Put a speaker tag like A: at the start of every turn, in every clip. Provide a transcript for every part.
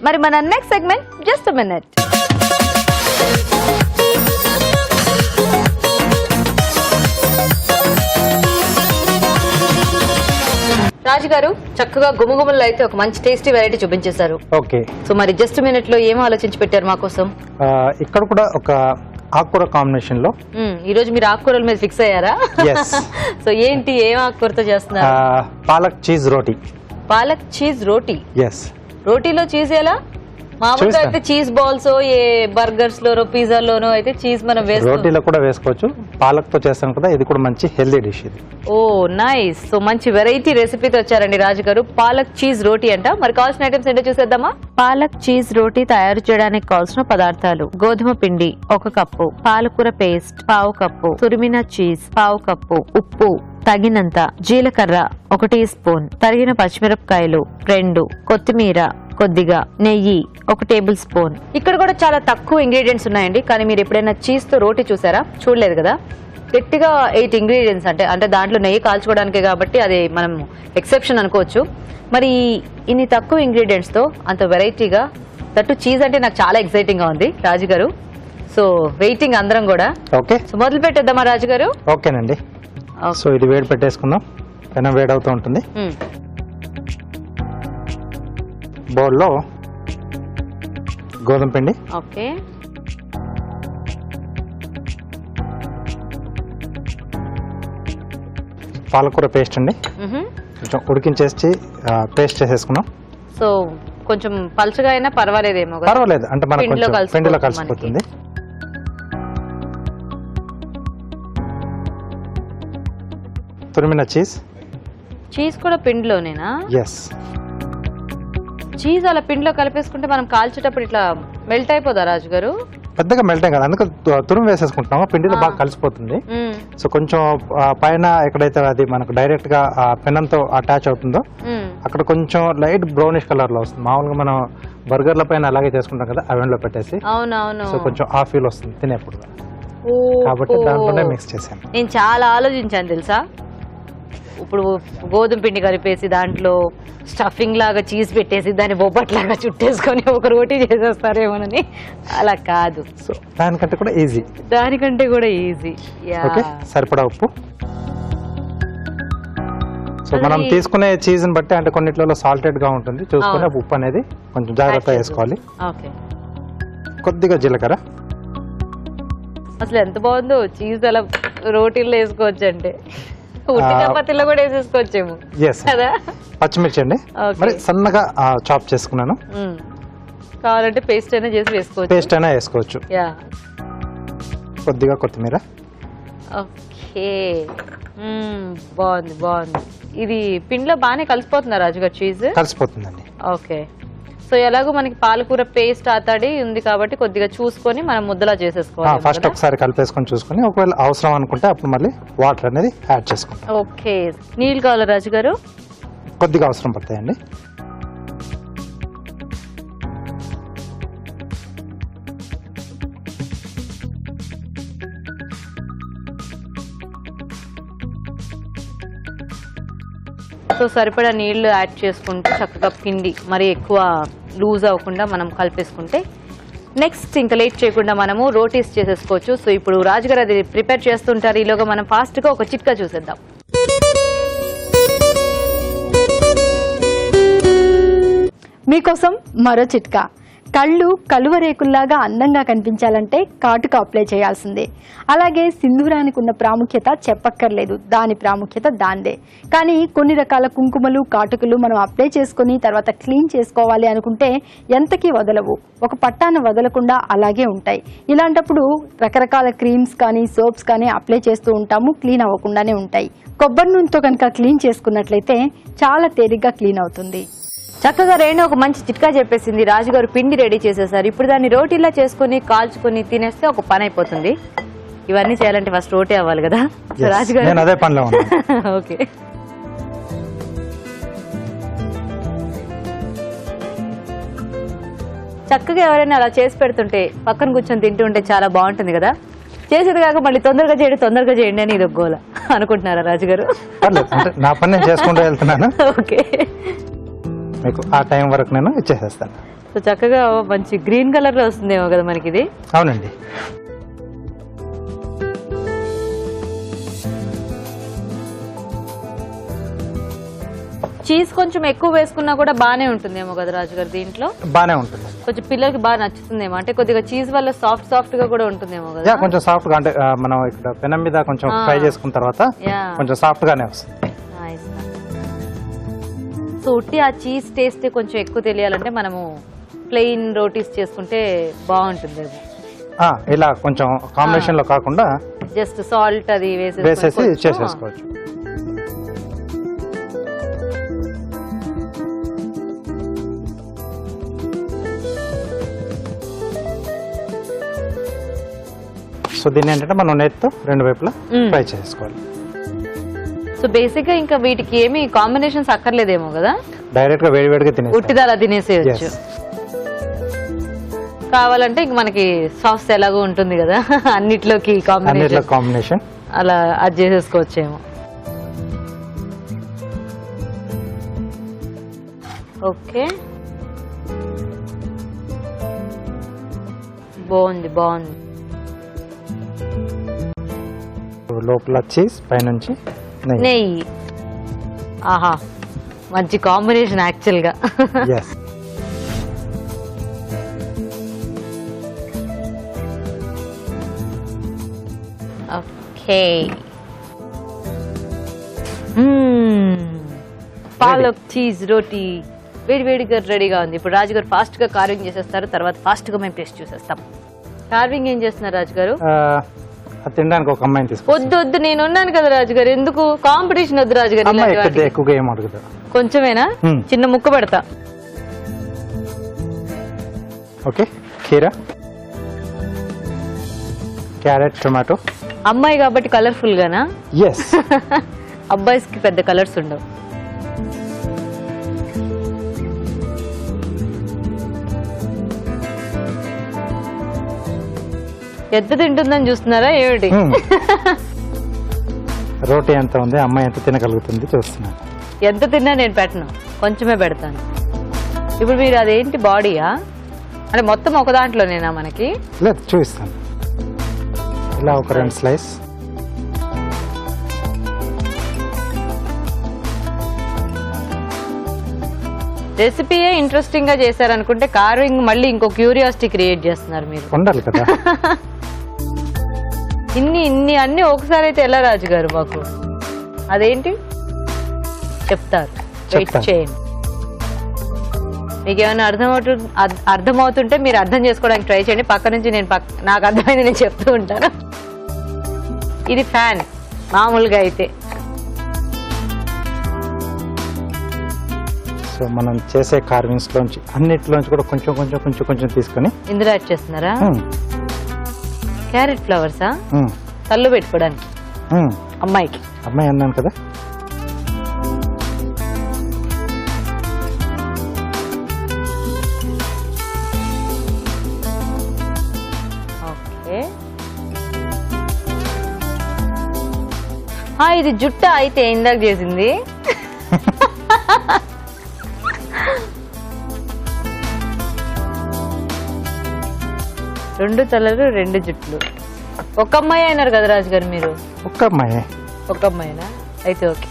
A: మరి మన next segment just minute. రాజు గారు చక్కగా గుమగుమల్లో అయితే ఒక మంచి టేస్టీ వెరైటీ చూపించేశారు.
B: ఓకే,
A: సో మరి జస్ట్ మినిట్ లో ఏం ఆలోచించి పెట్టారు మా కోసం?
B: ఇక్కడ కూడా ఒక ఆకుకూర కాంబినేషన్ లో
A: ఈ రోజు మీరు ఆకుకూరల మీద ఫిక్స్ అయ్యారా? సో ఏంటి, ఏం ఆకుకూరతో చేస్తున్నారు?
B: పాలక్ చీజ్ రోటీ.
A: పాలక్ చీజ్ రోటీ.
B: ఎస్,
A: రోటీలో చీజ్ ఎలా? మామూలుగా అయితే చీజ్ బాల్స్ ఏ బర్గర్స్ లోనో పిజ్జాలోనో అయితే చీజ్ మనం
B: రోటీలో కూడా వేసుకోవచ్చు. పాలక్ తో చేస్తాను కదా, ఇది కూడా మంచి హెల్దీ డిష్ ఇది.
A: ఓ నైస్. సో మంచి వెరైటీ రెసిపీతో వచ్చారండి రాజు గారు. పాలక్ చీజ్ రోటీ అంట. మరి కావాల్సిన ఐటమ్స్ ఏంటో చూసేద్దామా? పాలక్ చీజ్ రోటీ తయారు చేయడానికి కావాల్సిన పదార్థాలు: గోధుమ పిండి 1 కప్పు, పాలకూర పేస్ట్ 1/2 కప్పు, తురిమిన చీజ్ 1/2 కప్పు, ఉప్పు తగినంత, జీలకర్ర 1 టీ స్పూన్, తరిగిన పచ్చిమిరపకాయలు 2, కొత్తిమీర కొద్దిగా, నెయ్యి 1 టేబుల్ స్పూన్. ఇక్కడ కూడా చాలా తక్కువ ఇంగ్రీడియంట్స్ ఉన్నాయండి. కానీ మీరు ఎప్పుడైనా చీజ్ తో రోటీ చూసారా? చూడలేదు కదా. గట్టిగా 8 ఇంగ్రీడియంట్స్ అంటే దాంట్లో నెయ్యి కాల్చుకోవడానికే కాబట్టి అది మనం ఎక్సెప్షన్ అనుకోవచ్చు. మరి ఇన్ని తక్కువ ఇంగ్రీడియంట్స్ తో అంత వెరైటీగా, దట్టు చీజ్ అంటే నాకు చాలా ఎక్సైటింగ్ గా ఉంది రాజు గారు. సో వెయిటింగ్ అందరం కూడా.
B: ఓకే,
A: సో మొదలు పెట్టేద్దామా రాజు గారు?
B: ఓకేనండి. సో ఇది వేడి పెట్టేసుకుందాం. పెనం వేడవుతూ ఉంటుంది. బౌల్లో గోధుమ పిండి,
A: ఓకే,
B: పాలకూర పేస్ట్ అండి. కొంచెం ఉడికించేసి పేస్ట్ చేసేసుకున్నాం.
A: సో కొంచెం పలుచగా అయినా పర్వాలేదేమో?
B: పర్వాలేదు, అంటే మనకు పిండిలో కలిసిపోతుంది. తురిమిన చీజ్
A: కూడా పిండిలోనేనా?
B: ఎస్.
A: చీజ్ అలా పిండిలో కలిపేసుకుంటే మనం కాల్చేటప్పుడు ఇట్లా మెల్ట్ అయిపోదా రాజు గారు?
B: పెద్దగా మెల్ట్ కదా, అందుకే తురుము వేసేసుకుంటున్నాము. పిండిలో బాగా కలిసిపోతుంది. సో కొంచెం పైన ఎక్కడైతే అది మనకు డైరెక్ట్ గా పెనంతో అటాచ్ అవుతుందో అక్కడ కొంచెం లైట్ బ్రౌనిష్ కలర్ లో వస్తుంది. మామూలుగా మనం బర్గర్ల పైన అలాగే చేసుకుంటాం కదా, అవెన్లో పెట్టేసి.
A: అవునవును.
B: సో కొంచెం ఆ ఫీల్ వస్తుంది తినేప్పుడు, కాబట్టి దాంట్లోనే మిక్స్ చేశాను.
A: నేను చాలా ఆలోచించాను తెలుసా. ఇప్పుడు గోధుమ పిండి కలిపేసి దాంట్లో స్టఫింగ్ లాగా చీజ్ పెట్టేసి దాన్ని బొబ్బట్లాగా చుట్టేసుకొని ఒక రోటీ చేసేస్తారేమోనని. అలా కాదు,
B: సో దానికంటే కూడా ఈజీ. సరిపడా ఉప్పు. సో మనం తీసుకునే చీజ్ ని బట్టి, అంటే కొన్నిట్లలో సాల్టెడ్ గా ఉంటుంది, చూసుకునే ఉప్పు అనేది కొంచెం జాగ్రత్తగా వేసుకోవాలి. కొద్దిగా జీలకర్ర.
A: అసలు ఎంత బాగుందో చీజ్ అలా రోటీల్లో వేసుకోవచ్చు అంటే. చపాతీలో కూడా వేసేసుకోవచ్చేమో కదా.
B: పచ్చిమిర్చి అండి, మరి సన్నగా చాప్ చేసుకున్నాను.
A: కావాలంటే పేస్ట్ అయినా వేసుకోవచ్చు.
B: కొద్దిగా కొత్తిమీర.
A: ఓకే, బాగుంది. ఇది పిండిలో బాగానే కలిసిపోతుందా రాజుగారు? చీజ్
B: కలిసిపోతుందండి.
A: ఓకే. సో ఎలాగో మనకి పాలకూర పేస్ట్ ఆతాడి ఉంది కాబట్టి కొద్దిగా చూసుకొని మనం ముద్దలా చేసేసుకోవాలి.
B: ఫస్ట్ ఒకసారి కలిపేసుకొని చూసుకొని, ఒకవేళ అవసరం అనుకుంటే అప్పుడు మళ్ళీ వాటర్ అనేది యాడ్ చేసుకుంటాం.
A: ఓకే, నీళ్ళు కావాలా రాజు గారు?
B: కొద్దిగా అవసరం పడతాయండి.
A: సో సరిపడా నీళ్లు యాడ్ చేసుకుంటూ చక్కగా పిండి మరి ఎక్కువ లూజ్ అవ్వకుండా మనం కలిపేసుకుంటే నెక్స్ట్ ఇంకా లేట్ చేయకుండా మనము రోటీస్ చేసేసుకోవచ్చు. సో ఇప్పుడు రాజుగారు అది ప్రిపేర్ చేస్తుంటారు. ఈలోగా మనం ఫాస్ట్గా ఒక చిట్కా చూసేద్దాం.
C: మీకోసం మరో చిట్కా. కళ్ళు కలువరేకుల్లాగా అందంగా కనిపించాలంటే కాటుక అప్లై చేయాల్సిందే. అలాగే సింధూరానికి ఉన్న ప్రాముఖ్యత చెప్పక్కర్లేదు, దాని ప్రాముఖ్యత దాందే. కానీ కొన్ని రకాల కుంకుమలు కాటుకలు మనం అప్లై చేసుకుని తర్వాత క్లీన్ చేసుకోవాలి అనుకుంటే ఎంతకీ వదలవు, ఒక పట్టాన వదలకుండా అలాగే ఉంటాయి. ఇలాంటప్పుడు రకరకాల క్రీమ్స్ కానీ సోప్స్ కానీ అప్లై చేస్తూ ఉంటాము, క్లీన్ అవ్వకుండానే ఉంటాయి. కొబ్బరి నూనెతో కనుక క్లీన్ చేసుకున్నట్లయితే చాలా తేలిగ్గా క్లీన్ అవుతుంది.
A: చక్కగా రేణు ఒక మంచి చిట్కా చెప్పేసింది. రాజుగారు పిండి రెడీ చేసేసారు. ఇప్పుడు దాన్ని రోటీలా చేసుకుని కాల్చుకొని తినేస్తే ఒక పని అయిపోతుంది. ఇవన్నీ చేయాలంటే ఫస్ట్ రోటీ అవ్వాలి కదా రాజుగారు?
B: అదే పనిలో
A: ఓకే, చక్కగా ఎవరైనా అలా చేసి పెడుతుంటే పక్కన కూర్చొని తింటుంటే చాలా బాగుంటుంది కదా. చేసేది కాక మళ్ళీ తొందరగా చేయండి అని ఇది గోల అనుకుంటున్నారా రాజుగారు?
B: నా పని నేను చేసుకుంటూ వెళ్తున్నాను.
A: ఓకే,
B: మీకు ఆ టైం వరకు నేను ఇచ్చేసేస్తాను.
A: సో చక్కగా మంచి గ్రీన్ కలర్ లో వస్తుందేమో కదా మనకి ఇది.
B: అవునండి.
A: చీజ్ కొంచెం ఎక్కువ వేసుకున్నా కూడా బానే ఉంటుందేమో కదా రాజు గారు దీంట్లో.
B: బానే ఉంటుంది.
A: కొంచెం పిల్లలకి బాగా నచ్చుతుందేమో, అంటే కొద్దిగా చీజ్ వల్ల సాఫ్ట్ గా కూడా ఉంటుందేమో కదా.
B: కొంచెం సాఫ్ట్ గా, అంటే మనం ఇక్కడ పెనం మీద కొంచెం ఫ్రై చేసుకున్న తర్వాత కొంచెం సాఫ్ట్ గానే వస్తుంది.
A: సో ఉట్టి ఆ చీజ్ టేస్ట్ కొంచెం ఎక్కువ తెలియాలంటే మనము ప్లెయిన్ రోటీస్ చేసుకుంటే బాగుంటుందేమో.
B: ఇలా కొంచెం కాంబినేషన్ లో కాకుండా
A: జస్ట్ సాల్ట్ అది
B: వేసేసి చేసేసుకోవచ్చు. సో దీన్ని ఏంటంటే మనం నెత్తో రెండు వైపులా ఫ్రై చేసుకోవాలి.
A: సో బేసిక్ గా ఇంకా వీటికి ఏమి కాంబినేషన్స్ అక్కర్లేదేమో కదా,
B: డైరెక్ట్ గా వేడివేడిగా తినేసి
A: ఉట్టిదలా తినేసేయచ్చు. కావాలంటే ఇంక మనకి సాస్ ఎలాగో ఉంటుంది కదా అన్నిట్లోకి
B: కాంబినేషన్
A: అలా అది చేసేసుకోవచ్చేమో. ఓకే, బాగుంది బాగుంది.
B: లోపల చీజ్ పైనుంచి
A: నెయ్యి. ఆహా, మంచి కాంబినేషన్ యాక్చువల్ గా. ఓకే, పాలక్ చీజ్ రోటీ వేడివేడిగా రెడీగా ఉంది. ఇప్పుడు రాజుగారు ఫాస్ట్ గా కార్వింగ్ చేసేస్తారు, తర్వాత ఫాస్ట్ గా మేము టేస్ట్ చూసేస్తాం. కార్వింగ్ ఏం చేస్తున్నారు రాజుగారు?
B: తినడానికి ఒక అమ్మాయిని తీసుకు.
A: వద్దు నేను ఉన్నాను కదా రాజుగారు, ఎందుకు కాంపిటీషన్ వద్దు రాజుగారు.
B: ఎక్కువగా ఏం అడుగుతా,
A: కొంచెమేనా, చిన్న ముక్క పెడతా.
B: ఓకే, కీరా, క్యారెట్, టొమాటో.
A: అమ్మాయి కాబట్టి కలర్ఫుల్ గానా?
B: ఎస్.
A: అబ్బాయిస్ కి పెద్ద కలర్స్ ఉండవు. ఎంత తింటుందని చూస్తున్నారా ఏమిటి?
B: రోటీ ఎంత ఉంది, అమ్మాయి ఎంత తినగలుగుతుంది చూస్తున్నాను.
A: ఎంత తిన్నా నేను పెట్టను, కొంచెమే పెడతాను. ఇప్పుడు మీరు అదేంటి బాడీయా అంటే మొత్తం ఒక దాంట్లోనేనా మనకి?
B: లేదు, చూపిస్తాను. ఇలా ఒక 2 స్లైస్.
A: రెసిపీయే ఇంట్రెస్టింగ్ గా చేశారనుకుంటే కార్వింగ్ మళ్ళీ ఇంకో క్యూరియాసిటీ క్రియేట్ చేస్తున్నారు మీరు.
B: ఉండాలి కదా.
A: ఇన్ని అన్ని ఒకసారి అయితే ఎలా రాజుగారు మాకు? అదేంటి చెప్తారు, వెయిట్ చేయండి. మీకు ఏమైనా అర్థమవుతుంటే మీరు అర్థం చేసుకోవడానికి ట్రై చేయండి. పక్క నుంచి నాకు అర్థమైంది నేను చెప్తూ ఉంటాను. ఇది ఫ్యాన్ మామూలుగా అయితే.
B: సో మనం చేసే కార్వింగ్స్ లోంచి అన్నిటిలోంచి కూడా కొంచెం కొంచెం కొంచెం కొంచెం తీసుకొని
A: ఇందులో యాడ్ చేస్తున్నారా? క్యారెట్ ఫ్లవర్సా? తల్లు పెట్టుకోవడానికి అమ్మాయికి.
B: అమ్మాయి అన్నాను కదా.
A: ఓకే, ఇది జుట్ట అయితే ఇందాక చేసింది. రెండు తలలు 2 జుట్లు. ఒక అమ్మాయి అయినారు కదా రాజుగారు మీరు?
B: ఒక్క అమ్మాయి.
A: ఒక అమ్మాయినా? అయితే ఓకే.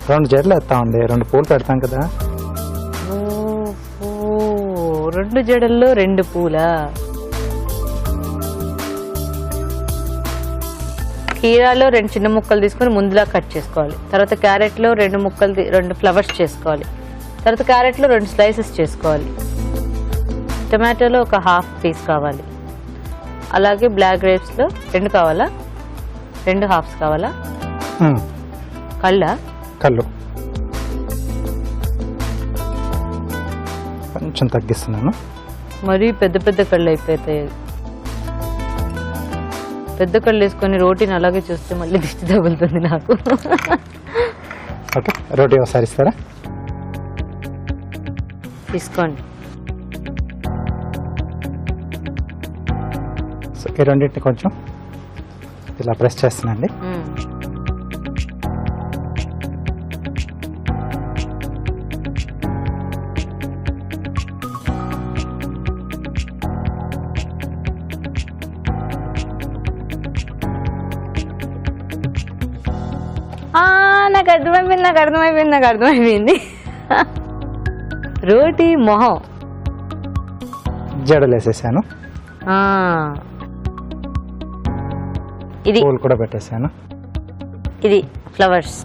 B: 2 జడలు వేస్తామండి, 2 పూలు పెడతాం కదా.
A: 2 జడల్లో 2 పూలా? కీరాలో 2 చిన్న ముక్కలు తీసుకొని ముందులా కట్ చేసుకోవాలి. తర్వాత క్యారెట్లో 2 ముక్కలు 2 ఫ్లవర్స్ చేసుకోవాలి. తర్వాత క్యారెట్లో 2 స్లైసెస్ చేసుకోవాలి. టమాటోలో ఒక హాఫ్ పీస్ కావాలి. అలాగే బ్లాక్ గ్రేప్స్లో 2 కావాలా? 2 హాఫ్స్ కావాలా?
B: కళ్ళు కొంచెం తగ్గిస్తున్నాను.
A: మరీ పెద్ద కళ్ళు అయిపోతాయి. పెద్ద కళ్ళు వేసుకొని రోటీని అలాగే చూస్తే మళ్ళీ దిష్టి తగులుతుంది నాకు.
B: ఓకే, రోటీ ఒకసారి ఇస్తారా?
A: తీసుకోండి.
B: సో ఈ రెండింటిని కొంచెం ఇలా ప్రెస్ చేస్తున్నాండి.
A: నాకు అర్థమైపోయింది రోటీ మొహం.
B: జడలు వేసేసాను,
A: ఆ, ఇది
B: పూలు కూడా పెట్టేసాను.
A: ఇది ఫ్లవర్స్.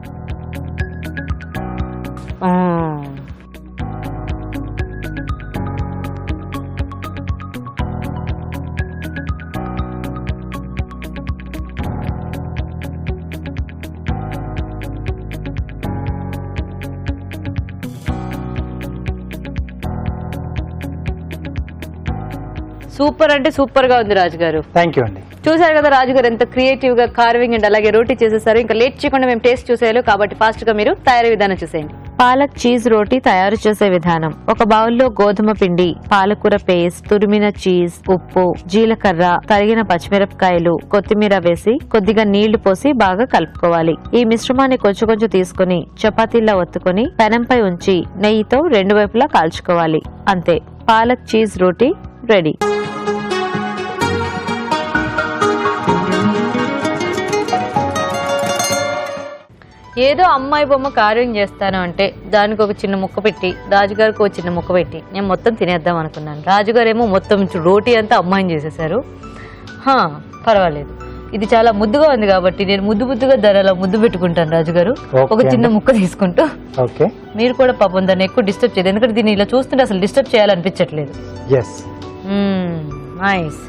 A: సూపర్ అంటే సూపర్ గా ఉంది రాజు గారు.
B: థ్యాంక్ యూ అండి.
A: చూసారు కదా రాజు గారు ఎంత క్రియేటివ్ గా కార్వింగ్ అండ్ అలాగే రోటీ చేసేసారు. ఇంకా లేట్ చేయకుండా మేము టేస్ట్ చూసేయాలి కాబట్టి ఫాస్ట్ గా మీరు తయారీ విధానం చూసేయండి. పాలక్ చీజ్ రోటీ తయారు చేసే విధానం. ఒక బౌల్లో గోధుమ పిండి, పాలకూర పేస్ట్, తురిమిన చీజ్, ఉప్పు, జీలకర్ర, తరిగిన పచ్చిమిరపకాయలు, కొత్తిమీర వేసి కొద్దిగా నీళ్లు పోసి బాగా కలుపుకోవాలి. ఈ మిశ్రమాన్ని కొంచెం కొంచెం తీసుకుని చపాతీలా ఒత్తుకొని పెనంపై ఉంచి నెయ్యితో రెండు వైపులా కాల్చుకోవాలి. అంతే, పాలక్ చీజ్ రోటీ రెడీ. ఏదో అమ్మాయి బొమ్మ కార్వింగ్ చేస్తాను అంటే దానికి ఒక చిన్న ముక్క పెట్టి రాజుగారికి ఒక చిన్న ముక్క పెట్టి నేను మొత్తం తినేద్దాం అనుకున్నాను. రాజుగారు ఏమో మొత్తం రోటీ అంతా అమ్మాయిని చేసేసారు. పర్వాలేదు, ఇది చాలా ముద్దుగా ఉంది కాబట్టి నేను ముద్దుగా ధరలో ముద్దు పెట్టుకుంటాను రాజుగారు. ఒక చిన్న ముక్క తీసుకుంటూ.
B: ఓకే,
A: మీరు కూడా పాపం దాన్ని ఎక్కువ డిస్టర్బ్ చేయదు, ఎందుకంటే దీన్ని ఇలా చూస్తుంటే అసలు డిస్టర్బ్ చేయాలనిపించట్లేదు. నైస్.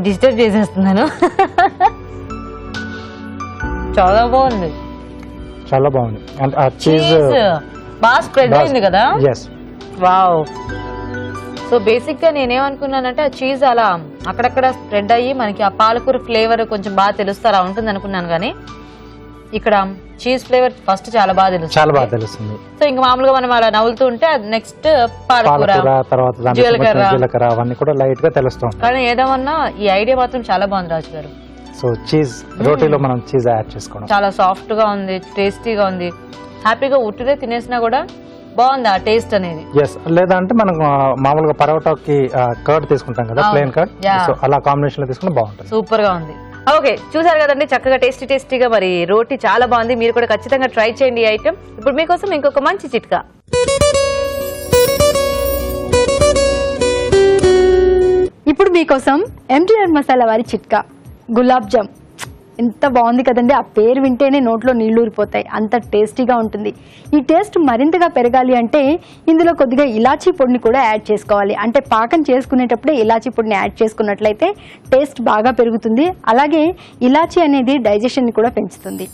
A: డిస్టర్బ్ చేసేస్తున్నాను. చాలా బాగుంది,
B: చాలా బాగుంది. అండ్ ఆ చీజ్
A: బాగా స్ప్రెడ్ అయింది కదా.
B: Yes,
A: wow. సో బేసిక్ గా నేనేమనుకున్నానంటే ఆ చీజ్ అలా అక్కడక్కడ స్ప్రెడ్ అయ్యి మనకి ఆ పాలకూర ఫ్లేవర్ కొంచెం బాగా తెలుస్తూ అలా ఉంటుంది అనుకున్నాను, కానీ ఇక్కడ చీజ్ ఫ్లేవర్ ఫస్ట్ చాలా బాగా తెలుస్తుంది. సో ఇంకా మామూలుగా మనం అలా నవ్వులుతూ ఉంటే నెక్స్ట్ పాలకూర,
B: తర్వాత జీలకర్ర అవన్నీ కూడా లైట్ గా తెలుస్తాం.
A: కానీ ఏదేమన్నా ఈ ఐడియా మాత్రం చాలా బాగుంది రాజు గారు.
B: సో చీజ్ రోటీలో మనం చీజ్ యాడ్ చేసుకోవడం
A: చాలా సాఫ్ట్ గా ఉంది, టేస్టీగా ఉంది. హ్యాపీగా ఉట్టిదే తినేసినా కూడా బాగుంది ఆ టేస్ట్ అనేది.
B: ఎస్, లేదంటే మనం మామూలుగా పరోటాకి కర్డ్ తీసుకుంటాం కదా, ప్లెయిన్ కర్డ్, సో అలా కాంబినేషన్ లో తీసుకుంటే బాగుంటుంది.
A: సూపర్ గా ఉంది. ఓకే, చూసారు కదండి, చక్కగా టేస్టీగా మరి రోటీ చాలా బాగుంది. మీరు కూడా ఖచ్చితంగా ట్రై చేయండి ఈ ఐటెం. ఇప్పుడు మీకోసం ఇంకొక మంచి చిట్కా.
C: ఇప్పుడు మీకోసం ఎంటీఆర్ మసాలా వారి చిట్కా గులాబ్ జామ్. ఎంత బాగుంది కదండి, ఆ పేరు వింటేనే నోట్లో నీళ్లు ఊరిపోతాయి, అంత టేస్టీగా ఉంటుంది. ఈ టేస్ట్ మరింతగా పెరగాలి అంటే ఇందులో కొద్దిగా ఇలాచీ పొడిని కూడా యాడ్ చేసుకోవాలి. అంటే పాకం చేసుకునేటప్పుడే ఇలాచీ పొడిని యాడ్ చేసుకున్నట్లయితే టేస్ట్ బాగా పెరుగుతుంది. అలాగే ఇలాచీ అనేది డైజెషన్ని కూడా పెంచుతుంది.